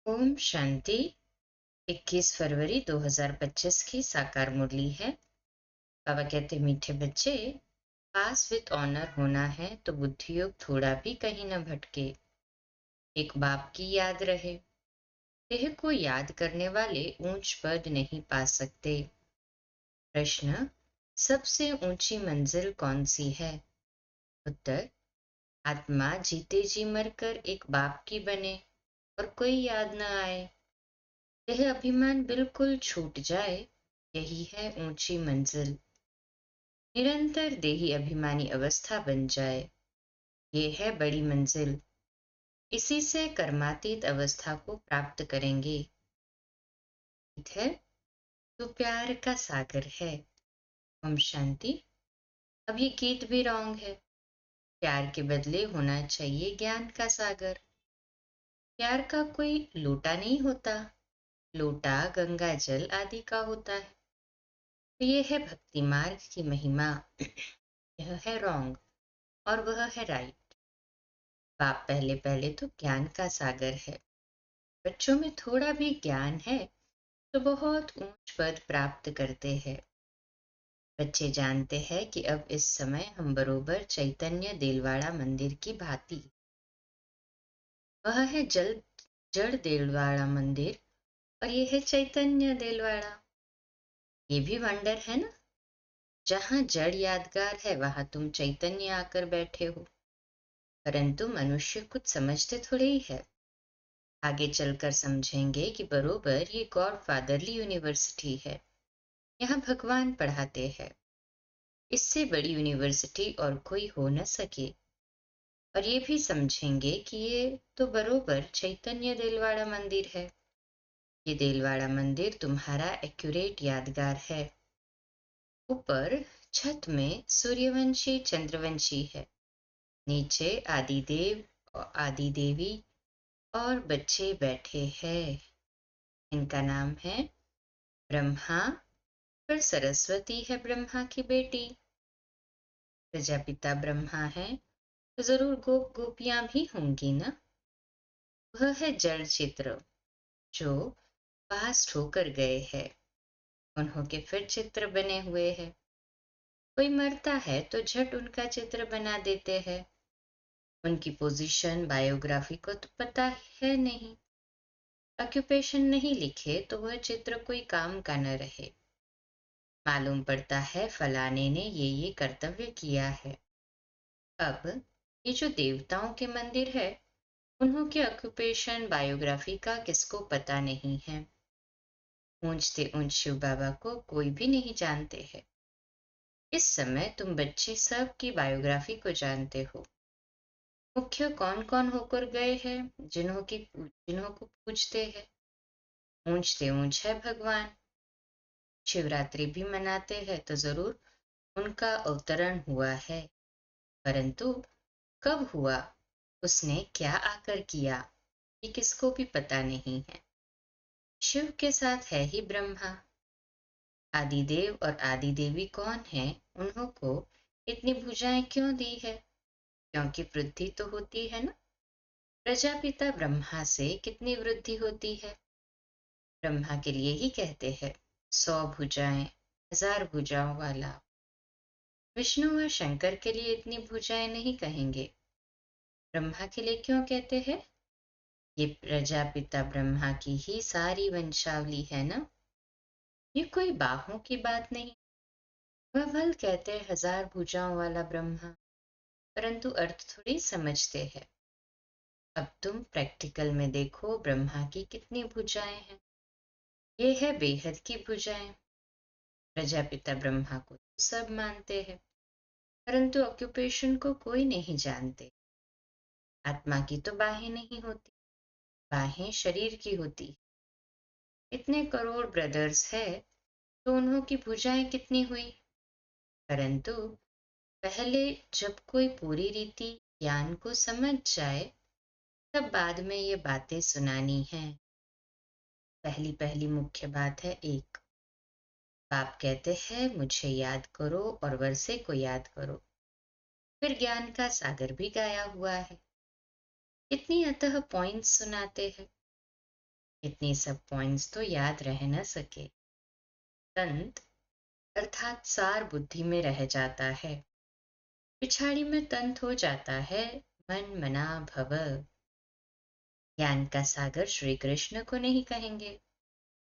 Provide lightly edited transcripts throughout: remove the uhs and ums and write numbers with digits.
ओम शांति। 21 फरवरी 2025 की साकार मुरली है। बाबा कहते मीठे बच्चे, पास विद ऑनर होना है तो बुद्धि योग थोड़ा भी कहीं न भटके। एक बाप की याद रहे। देह को याद करने वाले ऊंच पद नहीं पा सकते। प्रश्न, सबसे ऊंची मंजिल कौन सी है? उत्तर, आत्मा जीते जी मरकर एक बाप की बने और कोई याद न आए। यह अभिमान बिल्कुल छूट जाए, यही है ऊंची मंजिल। निरंतर देही अभिमानी अवस्था बन जाए, ये है बड़ी मंजिल। इसी से कर्मातीत अवस्था को प्राप्त करेंगे। गीत है, तू प्यार का सागर है। ओम शांति। अब ये गीत भी रॉन्ग है। प्यार के बदले होना चाहिए ज्ञान का सागर। प्यार का कोई लोटा नहीं होता, लोटा गंगा जल आदि का होता है। तो ये है भक्ति मार्ग की महिमा। यह है रॉन्ग और वह है राइट। बाप पहले पहले तो ज्ञान का सागर है। बच्चों में थोड़ा भी ज्ञान है तो बहुत ऊंच पद प्राप्त करते हैं। बच्चे जानते हैं कि अब इस समय हम बरोबर चैतन्य देलवाड़ा मंदिर की भांति। वह है जड़ देलवाड़ा मंदिर और ये है चैतन्य देलवाड़ा। ये भी वंडर है ना। जहां जड़ यादगार है वहां तुम चैतन्य आकर बैठे हो। परंतु मनुष्य कुछ समझते थोड़े ही है। आगे चलकर समझेंगे कि बरोबर ये गॉड फादरली यूनिवर्सिटी है। यहाँ भगवान पढ़ाते हैं। इससे बड़ी यूनिवर्सिटी और कोई हो न सके। और ये भी समझेंगे कि ये तो बरोबर चैतन्य देलवाड़ा मंदिर है। ये देलवाड़ा मंदिर तुम्हारा एक्यूरेट यादगार है। ऊपर छत में सूर्यवंशी चंद्रवंशी है। नीचे आदिदेव और आदि देवी और बच्चे बैठे हैं। इनका नाम है ब्रह्मा। पर सरस्वती है ब्रह्मा की बेटी। प्रजापिता ब्रह्मा है तो जरूर गोप गोपियां भी होंगी ना। वह है जड़ चित्र जो पास्ट होकर गए हैं। उन्हों के फिर चित्र बने हुए हैं। कोई मरता है तो झट उनका चित्र बना देते हैं। उनकी पोजीशन बायोग्राफी को तो पता है नहीं। ऑक्यूपेशन नहीं लिखे तो वह चित्र कोई काम का न रहे। मालूम पड़ता है फलाने ने ये कर्तव्य किया है। अब ये जो देवताओं के मंदिर है, उन्हों के ऑक्यूपेशन बायोग्राफी का किसको पता नहीं है। ऊंचते ऊंच शिव बाबा को कोई भी नहीं जानते हैं। इस समय तुम बच्चे सब की बायोग्राफी को जानते हो। मुख्य कौन कौन होकर गए हैं जिन्हों को पूछते हैं। ऊंचते ऊंच है भगवान। शिवरात्रि भी मनाते हैं तो जरूर उनका अवतरण हुआ है। परंतु कब हुआ, उसने क्या आकर किया, ये किसको भी पता नहीं है। शिव के साथ है ही ब्रह्मा। आदिदेव और आदि देवी कौन है, उन्हों को इतनी भुजाएं क्यों दी है? क्योंकि वृद्धि तो होती है ना। प्रजापिता ब्रह्मा से कितनी वृद्धि होती है? ब्रह्मा के लिए ही कहते हैं 100 भुजाएं, 1000 भुजाओं वाला। विष्णु व शंकर के लिए इतनी भुजाएं नहीं कहेंगे। ब्रह्मा के लिए क्यों कहते हैं? ये प्रजापिता ब्रह्मा की ही सारी वंशावली है ना। ये कोई बाहों की बात नहीं। वह भल कहते 1000 भुजाओं वाला ब्रह्मा, परंतु अर्थ थोड़ी समझते हैं। अब तुम प्रैक्टिकल में देखो ब्रह्मा की कितनी भुजाएं हैं। ये है बेहद की भुजाएं। प्रजापिता ब्रह्मा को तो सब मानते हैं, परंतु ऑक्यूपेशन को कोई नहीं जानते। आत्मा की तो बाहें नहीं होती, बाहें शरीर की होती। इतने करोड़ ब्रदर्स है तो उन्हों की भुजाएं कितनी हुई? परंतु पहले जब कोई पूरी रीति ज्ञान को समझ जाए, तब बाद में ये बातें सुनानी है। पहली पहली मुख्य बात है एक, बाप कहते हैं मुझे याद करो और वर्षे को याद करो। फिर ज्ञान का सागर भी गाया हुआ है। इतनी अतः पॉइंट्स सुनाते हैं। इतनी सब पॉइंट्स तो याद रह न सके। तंत अर्थात सार बुद्धि में रह जाता है, पिछाड़ी में तंत हो जाता है मन मना भव। ज्ञान का सागर श्री कृष्ण को नहीं कहेंगे,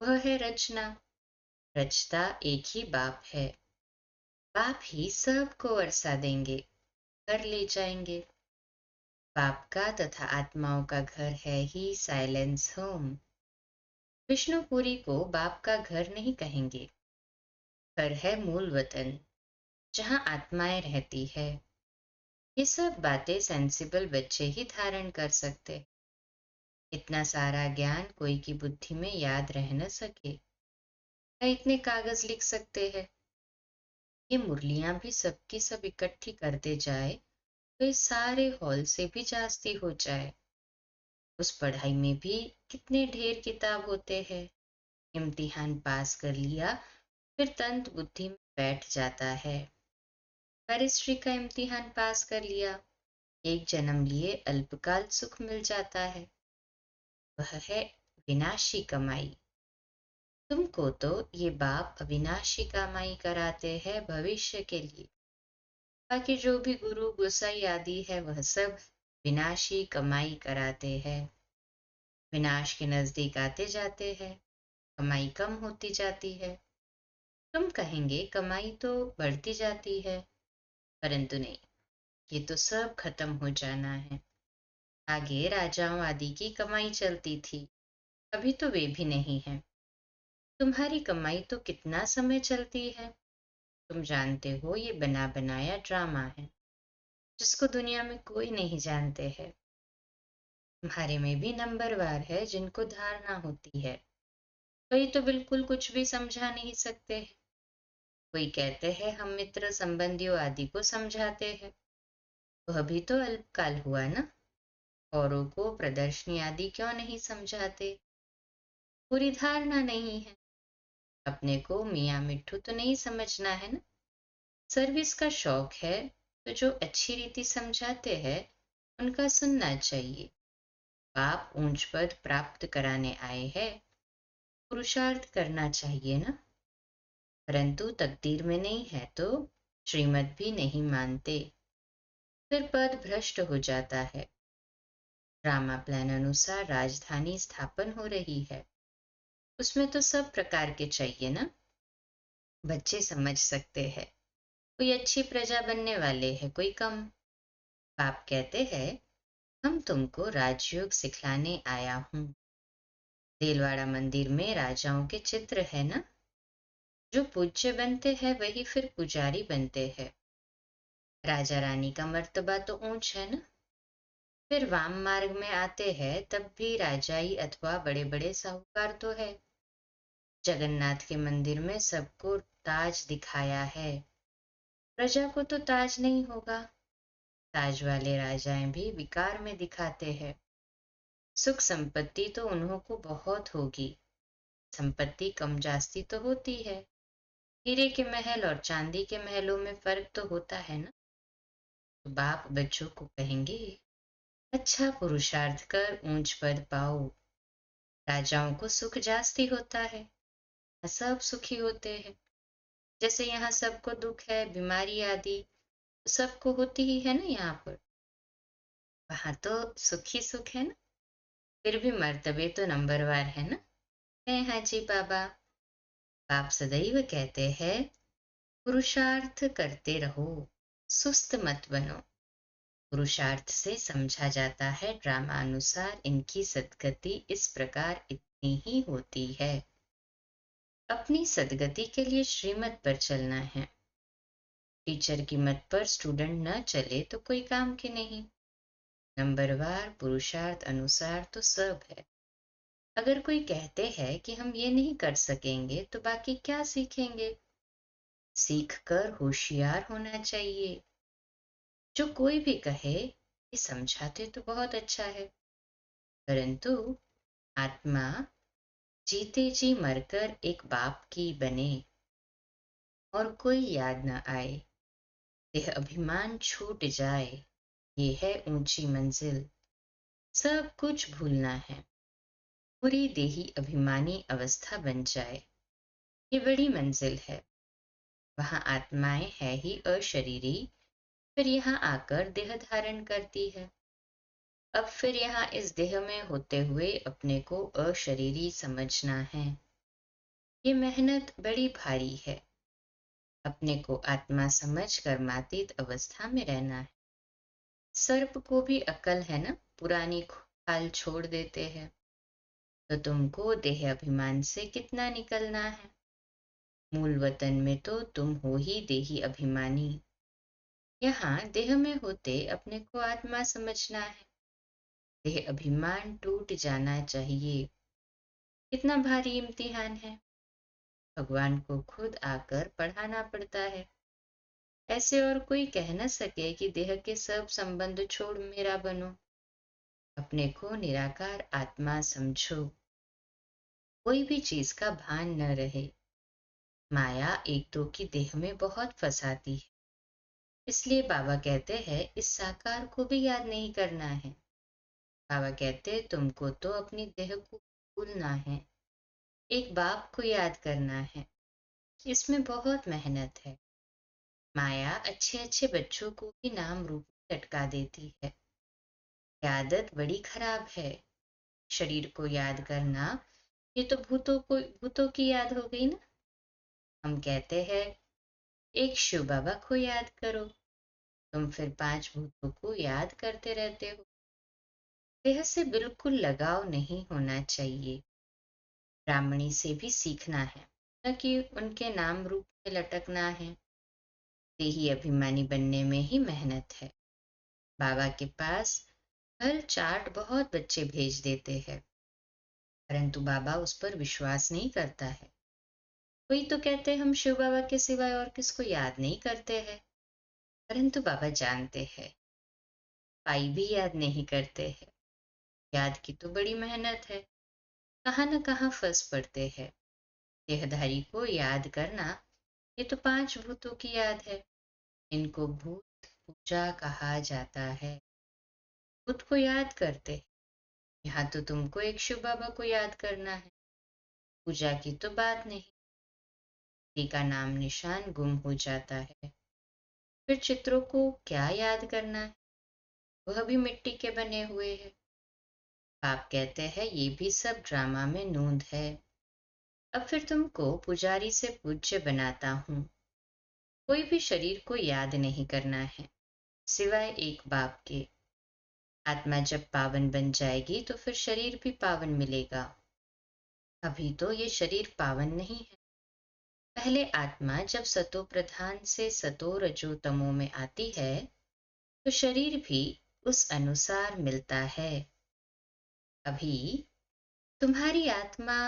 वह है रचना। रचता एक ही बाप है, बाप ही सबको वर्षा देंगे, कर ले जाएंगे। बाप का तथा आत्माओं का घर है ही साइलेंस होम। विष्णुपुरी को बाप का घर नहीं कहेंगे, घर है मूल वतन, जहाँ आत्माएं रहती है। ये सब बातें सेंसिबल बच्चे ही धारण कर सकते। इतना सारा ज्ञान कोई की बुद्धि में याद रह न सके, क्या इतने कागज लिख सकते हैं? ये मुरलियां भी सबकी सब इकट्ठी करते जाए तो इस सारे हॉल से भी जास्ती हो जाए। उस पढ़ाई में भी कितने ढेर किताब होते हैं। इम्तिहान पास कर लिया फिर तंत बुद्धि में बैठ जाता है। बैरिस्ट्री का इम्तिहान पास कर लिया, एक जन्म लिए अल्पकाल सुख मिल जाता है, वह है विनाशी कमाई। तुमको तो ये बाप अविनाशी कमाई कराते हैं भविष्य के लिए। बाकी जो भी गुरु गोसाई आदि है वह सब विनाशी कमाई कराते हैं। विनाश के नजदीक आते जाते हैं, कमाई कम होती जाती है। तुम कहेंगे कमाई तो बढ़ती जाती है, परंतु नहीं, ये तो सब खत्म हो जाना है। आगे राजाओं आदि की कमाई चलती थी, अभी तो वे भी नहीं है। तुम्हारी कमाई तो कितना समय चलती है? तुम जानते हो ये बना बनाया ड्रामा है, जिसको दुनिया में कोई नहीं जानते है। तुम्हारे में भी नंबरवार है जिनको धारणा होती है, कई तो बिल्कुल कुछ भी समझा नहीं सकते। कोई कहते हैं हम मित्र संबंधियों आदि को समझाते हैं, वह भी तो अल्पकाल हुआ ना। औरों को प्रदर्शनी आदि क्यों नहीं समझाते? पूरी धारणा नहीं है। अपने को मियाँ मिट्ठू तो नहीं समझना है ना। सर्विस का शौक है तो जो अच्छी रीति समझाते हैं उनका सुनना चाहिए। बाप ऊंच पद प्राप्त कराने आए हैं, पुरुषार्थ करना चाहिए ना। परंतु तकदीर में नहीं है तो श्रीमत भी नहीं मानते, फिर पद भ्रष्ट हो जाता है। ड्रामा प्लान अनुसार राजधानी स्थापन हो रही है, उसमें तो सब प्रकार के चाहिए ना। बच्चे समझ सकते हैं, कोई अच्छी प्रजा बनने वाले हैं, कोई कम। बाप कहते हैं हम तुमको राजयोग सिखलाने आया हूँ। देलवाड़ा मंदिर में राजाओं के चित्र है ना, जो पूज्य बनते हैं वही फिर पुजारी बनते हैं। राजा रानी का मर्तबा तो ऊंच है ना। फिर वाम मार्ग में आते हैं तब भी राजाई अथवा बड़े बड़े साहूकार तो है। जगन्नाथ के मंदिर में सबको ताज दिखाया है, प्रजा को तो ताज नहीं होगा। ताज वाले राजाएं भी विकार में दिखाते हैं। सुख संपत्ति तो उन्हों को बहुत होगी, संपत्ति कम जास्ती तो होती है। हीरे के महल और चांदी के महलों में फर्क तो होता है ना। तो बाप बच्चों को कहेंगे अच्छा पुरुषार्थ कर ऊंच पद पाओ। राजाओं को सुख जास्ती होता है, सब सुखी होते हैं। जैसे यहाँ सबको दुख है, बीमारी आदि सबको होती ही है ना यहाँ पर। वहां तो सुख ही सुख है ना। फिर भी मर्तबे तो नंबरवार है ना। है हाँ जी बाबा। बाप सदैव कहते हैं पुरुषार्थ करते रहो, सुस्त मत बनो। पुरुषार्थ से समझा जाता है ड्रामा अनुसार इनकी सद्गति इस प्रकार इतनी ही होती है। अपनी सद्गति के लिए श्रीमत पर चलना है। टीचर की मत पर स्टूडेंट न चले तो कोई काम की नहीं। नंबरवार पुरुषार्थ अनुसार तो सब है। अगर कोई कहते हैं कि हम ये नहीं कर सकेंगे तो बाकी क्या सीखेंगे? सीख कर होशियार होना चाहिए। जो कोई भी कहे ये समझाते तो बहुत अच्छा है, परंतु आत्मा जीते जी मरकर एक बाप की बने और कोई याद न आए, देह अभिमान छूट जाए, ये है ऊंची मंजिल। सब कुछ भूलना है, पूरी देही अभिमानी अवस्था बन जाए। ये बड़ी मंजिल है। वहां आत्माएं है ही अशरीरी, फिर यहाँ आकर देह धारण करती है। अब फिर यहाँ इस देह में होते हुए अपने को अशरीरी समझना है। ये मेहनत बड़ी भारी है। अपने को आत्मा समझ कर मातीत अवस्था में रहना है। सर्प को भी अकल है ना, पुरानी खाल छोड़ देते हैं। तो तुमको देह अभिमान से कितना निकलना है। मूल वतन में तो तुम हो ही देही अभिमानी। यहाँ देह में होते अपने को आत्मा समझना है। देह अभिमान टूट जाना चाहिए। कितना भारी इम्तिहान है। भगवान को खुद आकर पढ़ाना पड़ता है। ऐसे और कोई कह न सके कि देह के सब संबंध छोड़ मेरा बनो। अपने को निराकार आत्मा समझो। कोई भी चीज का भान न रहे। माया एक दो की देह में बहुत फंसाती है। इसलिए बाबा कहते हैं इस साकार को भी याद नहीं करना है। बाबा कहते तुमको तो अपनी देह को भूलना है, एक बाप को याद करना है। इसमें बहुत मेहनत है। माया अच्छे अच्छे बच्चों को भी नाम रूप में लटका देती है। ये आदत बड़ी खराब है। शरीर को याद करना, ये तो भूतों की याद हो गई ना। हम कहते हैं एक शिव बाबा को याद करो, तुम फिर पांच भूतों को याद करते रहते हो। देह से बिल्कुल लगाव नहीं होना चाहिए। ब्राह्मणी से भी सीखना है, न कि उनके नाम रूप में लटकना है। देही अभिमानी बनने में ही मेहनत है। बाबा के पास हल चाट बहुत बच्चे भेज देते हैं, परंतु बाबा उस पर विश्वास नहीं करता है। कोई तो कहते हम शिव बाबा के सिवाय और किसको याद नहीं करते हैं, परंतु बाबा जानते हैं पाई भी याद नहीं करते हैं। याद की तो बड़ी मेहनत है। कहाँ न कहाँ फंस पड़ते हैं। देहधारी को याद करना, ये तो पांच भूतों की याद है। इनको भूत पूजा कहा जाता है। भूत को याद करते। यहाँ तो तुमको एक शिव बाबा को याद करना है। पूजा की तो बात नहीं। किसी का नाम निशान गुम हो जाता है, फिर चित्रों को क्या याद करना है। वह भी मिट्टी के बने हुए हैं। आप कहते हैं ये भी सब ड्रामा में नूंद है। अब फिर तुमको पुजारी से पूज्य बनाता हूँ। कोई भी शरीर को याद नहीं करना है, सिवाय एक बाप के। आत्मा जब पावन बन जाएगी तो फिर शरीर भी पावन मिलेगा। अभी तो ये शरीर पावन नहीं है। पहले आत्मा जब सतो प्रधान से सतो रजो तमो में आती है तो शरीर भी उस अनुसार मिलता है। अभी तुम्हारी आत्मा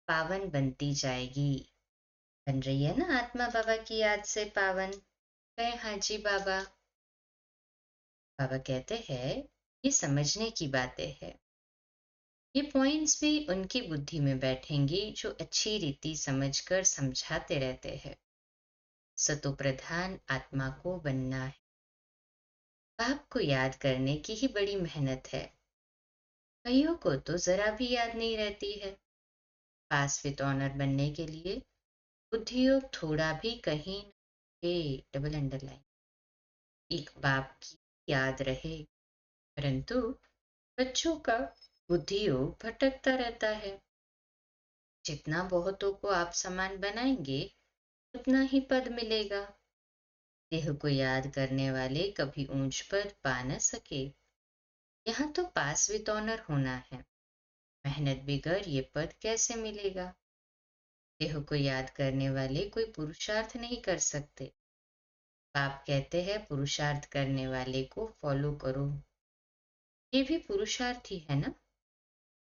पावन बनती जाएगी। बन रही है ना आत्मा बाबा की याद से पावन। कहे हाँ जी बाबा। बाबा कहते हैं ये समझने की बातें हैं। ये पॉइंट्स भी उनकी बुद्धि में बैठेंगी जो अच्छी रीति समझकर समझाते रहते हैं। सतो प्रधान आत्मा को बनना है। बाप को याद करने की ही बड़ी मेहनत है। कईयों को तो जरा भी याद नहीं रहती है। पास विद ऑनर बनने के लिए बुद्धियोग थोड़ा भी कहीं डबल अंडरलाइन एक बाप की याद रहे, परंतु बच्चों का बुद्धियोग भटकता रहता है। जितना बहुतों को आप समान बनाएंगे उतना ही पद मिलेगा। देह को याद करने वाले कभी ऊंच पद पा न सके। यहाँ तो पास विद ऑनर होना है। मेहनत बिगर ये पद कैसे मिलेगा। देह को याद करने वाले कोई पुरुषार्थ नहीं कर सकते। बाप कहते हैं पुरुषार्थ करने वाले को फॉलो करो। ये भी पुरुषार्थ ही है ना।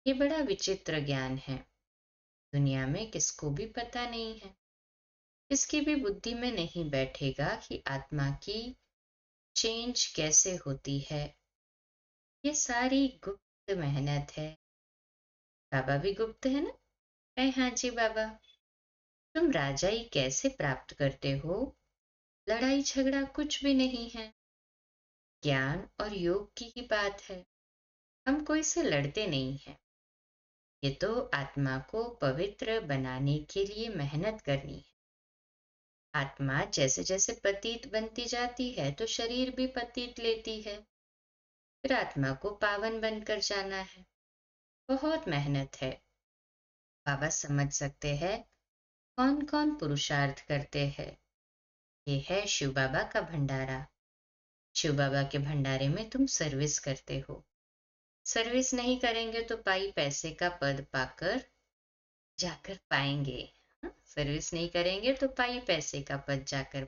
ये बड़ा विचित्र ज्ञान है। दुनिया में किसको भी पता नहीं है। किसकी भी बुद्धि में नहीं बैठेगा कि आत्मा की चेंज कैसे होती है। ये सारी गुप्त मेहनत है। बाबा भी गुप्त है ना। हाँ जी बाबा। तुम राजाई कैसे प्राप्त करते हो। लड़ाई झगड़ा कुछ भी नहीं है। ज्ञान और योग की ही बात है। हम कोई से लड़ते नहीं हैं। ये तो आत्मा को पवित्र बनाने के लिए मेहनत करनी है। आत्मा जैसे जैसे पतित बनती जाती है तो शरीर भी पतित लेती है। फिर आत्मा को पावन बनकर जाना है। बहुत मेहनत है। बाबा समझ सकते हैं कौन कौन पुरुषार्थ करते हैं। ये है शिव बाबा का भंडारा। शिव बाबा के भंडारे में तुम सर्विस करते हो। सर्विस नहीं करेंगे तो पाई पैसे का पद पाकर जाकर पाएंगे। हाँ? सर्विस नहीं करेंगे तो पाई पैसे का पद जाकर।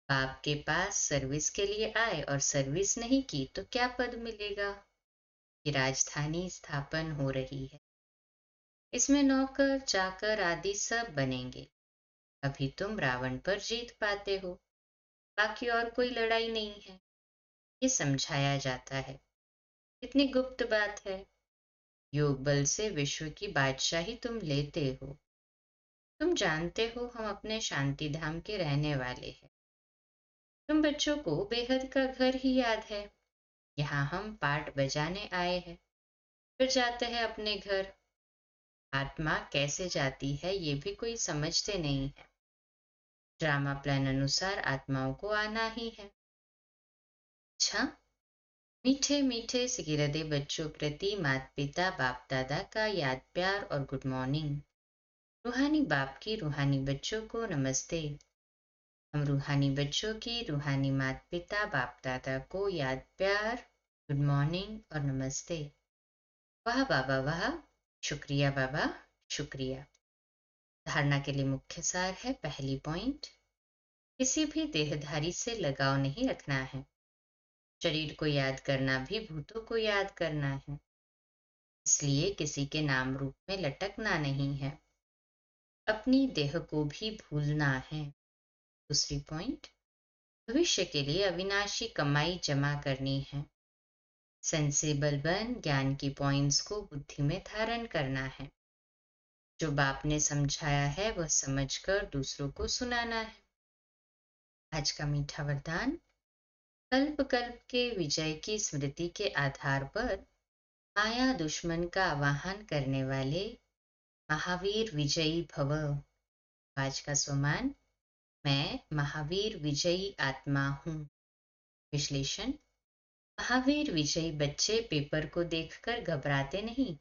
बाप के पास सर्विस के लिए आए और सर्विस नहीं की तो क्या पद मिलेगा। ये राजधानी स्थापन हो रही है। इसमें नौकर चाकर आदि सब बनेंगे। अभी तुम रावण पर जीत पाते हो, बाकी और कोई लड़ाई नहीं है। ये समझाया जाता है। कितनी गुप्त बात है। योग बल से विश्व की बादशाही तुम लेते हो। तुम जानते हो हम अपने शांति धाम के रहने वाले हैं। तुम बच्चों को बेहद का घर ही याद है। यहाँ हम पाठ बजाने आए हैं, फिर जाते हैं अपने घर। आत्मा कैसे जाती है ये भी कोई समझते नहीं है। ड्रामा प्लान अनुसार आत्माओं को आना ही है। अच्छा, मीठे मीठे सिकिरदे बच्चों प्रति माता पिता बाप दादा का याद प्यार और गुड मॉर्निंग। रूहानी बाप की रूहानी बच्चों को नमस्ते। हम रूहानी बच्चों की रूहानी माता पिता बाप दादा को याद प्यार, गुड मॉर्निंग और नमस्ते। वाह बाबा वाह, शुक्रिया बाबा, शुक्रिया। धारणा के लिए मुख्य सार है। पहली पॉइंट, किसी भी देहधारी से लगाव नहीं रखना है। शरीर को याद करना भी भूतों को याद करना है, इसलिए किसी के नाम रूप में लटकना नहीं है। अपनी देह को भी भूलना है। दूसरी पॉइंट, भविष्य के लिए अविनाशी कमाई जमा करनी है। सेंसेबल बन ज्ञान की पॉइंट्स को बुद्धि में धारण करना है। जो बाप ने समझाया है वह समझकर दूसरों को सुनाना है। आज का मीठा वरदान, कल्प कल्प के विजय की स्मृति के आधार पर माया दुश्मन का आवाहन करने वाले महावीर विजयी भव। आज का स्वमान, मैं महावीर विजयी आत्मा हूँ। विश्लेषण, महावीर विजयी बच्चे पेपर को देखकर घबराते नहीं,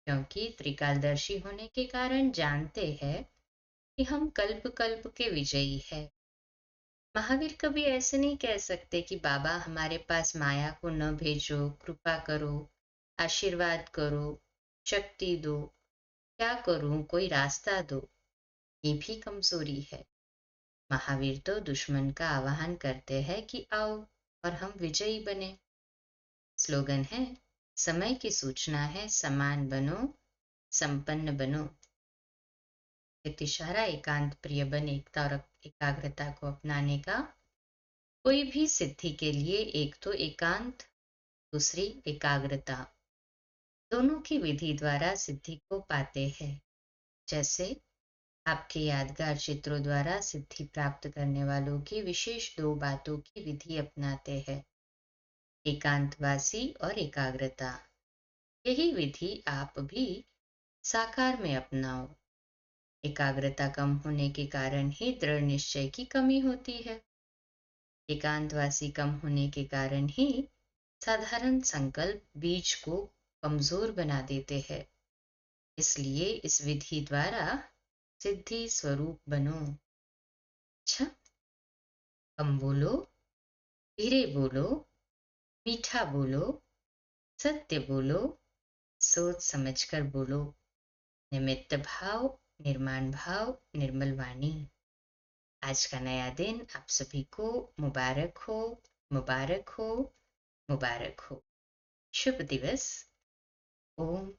क्योंकि त्रिकालदर्शी होने के कारण जानते हैं कि हम कल्प कल्प के विजयी हैं। महावीर कभी ऐसे नहीं कह सकते कि बाबा हमारे पास माया को न भेजो, कृपा करो, आशीर्वाद करो, शक्ति दो, क्या करूं, कोई रास्ता दो। ये भी कमजोरी है। महावीर तो दुश्मन का आह्वान करते हैं कि आओ और हम विजयी बने। स्लोगन है, समय की सूचना है, समान बनो, संपन्न बनो। इशारा एकांत प्रिय बन एकता और एकाग्रता को अपनाने का। कोई भी सिद्धि के लिए एक तो एकांत, दूसरी एकाग्रता, दोनों की विधि द्वारा सिद्धि को पाते हैं। जैसे आपके यादगार चित्रों द्वारा सिद्धि प्राप्त करने वालों की विशेष दो बातों की विधि अपनाते हैं, एकांतवासी और एकाग्रता। यही विधि आप भी साकार में अपनाओ। एकाग्रता कम होने के कारण ही दृढ़ निश्चय की कमी होती है। एकांतवासी कम होने के कारण ही साधारण संकल्प बीज को कमजोर बना देते हैं। इसलिए इस विधि द्वारा सिद्धि स्वरूप बनो। अच्छा, कम बोलो, धीरे बोलो, मीठा बोलो, सत्य बोलो, सोच समझकर बोलो। निमित्त भाव, निर्माण भाव, निर्मल वाणी। आज का नया दिन आप सभी को मुबारक हो, मुबारक हो, मुबारक हो। शुभ दिवस। ओम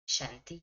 शांति।